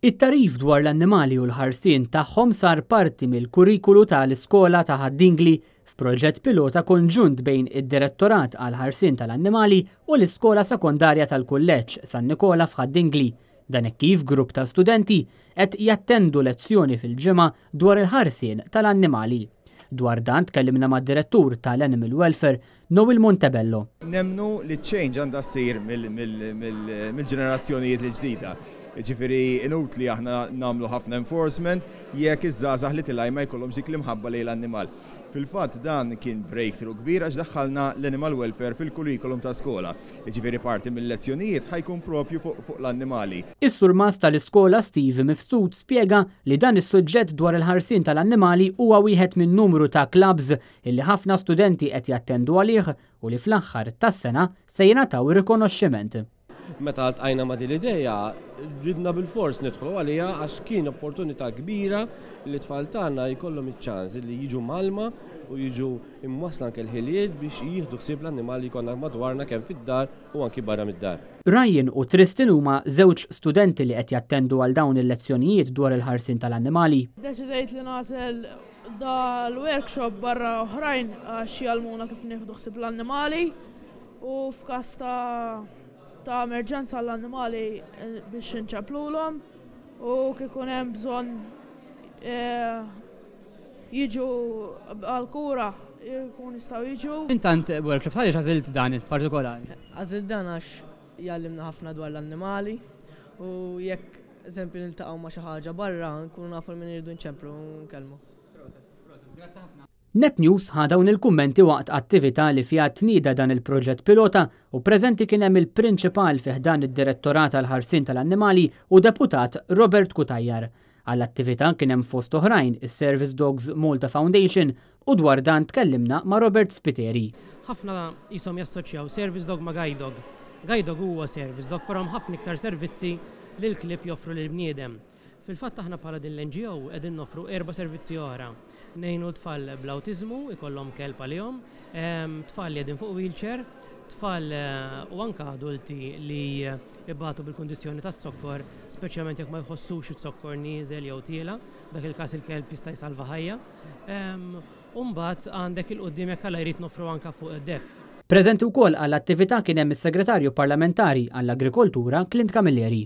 It-tarif dwar l-annimali u l-ħarsien tagħhom sar parti mill-kurrikulu tal-iskola ta' Ħaddingli f'proġett pilota konġunt bejn id-Direttorat għal ħarsien tal-annimali u l-Iskola Sekondarja tal-Kulleġġ San Nikola f'Ħaddingli. Dan hekk kif grupp ta' studenti qed jattendu lezzjoni fil-ġimgħa dwar il-ħarsien tal-annimali. Dwar dan tkellimna mad-direttur tal-Animal Welfare Noel Montebello. Nemnu li ċ-change għandha ssir mill-ġenerazzjonijiet l-ġdida. Ġifieri inutli aħna nagħmlu ħafna enforcement jekk iż-żgħażagħ li tilgħaj ma jkollhomx dik l-imħabba lejn l-annimal. Fil-fatt dan kien breakthrough kbir għax daħħalna l-animal welfare fil-kurrikulum ta' skola. Ġifieri parti mill-lezzjonijiet ħajkun propju fuq l-annimali. Is-surmas tal-iskola Steve Mifsud spjega li dan is-suġġett dwar il-ħarsien tal-annimali huwa wieħed minn numru ta' clubs illi ħafna studenti qed jattendu għalih u li fl-aħħar tas-sena se jingħataw ir-rikonoxximent. Meta għajna ma' din l-idea, ridna bil-fors nidħlu għalija għax kien opportunità kbira li t-tfal tagħna jkollhom iċ-ċans li jiġu malma u jiġu imwassla anke l-ħiliet biex jieħdu ħsieb l-annimali jkollna madwarna kemm fid-dar u anki barra mid-dar. Ryan u Tristan huma żewġ studenti li qed jattendu għal dawn il-lezzjonijiet dwar il-ħarsien tal-annimali. Deċidejt li nagħżel dal-workshop barra oħrajn għax jgħallmuna kif nieħdu ħsieb l-annimali u f'każ ta' emerġenza l-annimali biex nċaplulhom u kikun hemm bżonn jiġu għal-kura jkun jistgħu jiġu. Intant workshop għaliex għażilt dan il-partikolari? Għażilt dan għax jgħallimna ħafna dwar l-annimali u jekk eżempju niltaqgħu ma' xi ħaġa barra nkunu nafu min iridu nċemplu u nkellmu. Grazzi ħafna. Net News ħadawn il-kummenti waqt attività li fiha tnieda dan il-proġett pilota u preżenti kien hemm il-prinċipal fih dan id-Direttorat għall-ħarsien tal-annimali u deputat Robert Kutajjar. Għall-attività kien hemm fost oħrajn is-Service Dogs Malta Foundation u dwar dan tkellimna ma' Robert Spiteri. Ħafna jisom jassoċjaw Service Dog ma' Guide Dog. Guide Dog huwa Service Dog, però ħafna iktar servizzi li l-klib joffru lill-bniedem. Fil-fatt aħna bħala din l-NGO qegħdin noffru 4 servizzi oħra. Nejnu tfal bl-autizmu, ikollhom kelb għalihom, tfal li qegħdin fuq wheelchair, tfal u anke adulti li ibatu bil-kundizzjoni tas-sokkor, speċjalment jekk ma jħossux it-sokkor nieżel jew tiela, dak il-każ il-kelb jista' jsalva ħajja. U mbagħad għandek il-qudiem jekk alla jrid noffru anke fuq id-def. Preżenti wkoll għall-attività kien hemm is-Segretarju Parlamentari għall-Agrikoltura Clint Camilleri.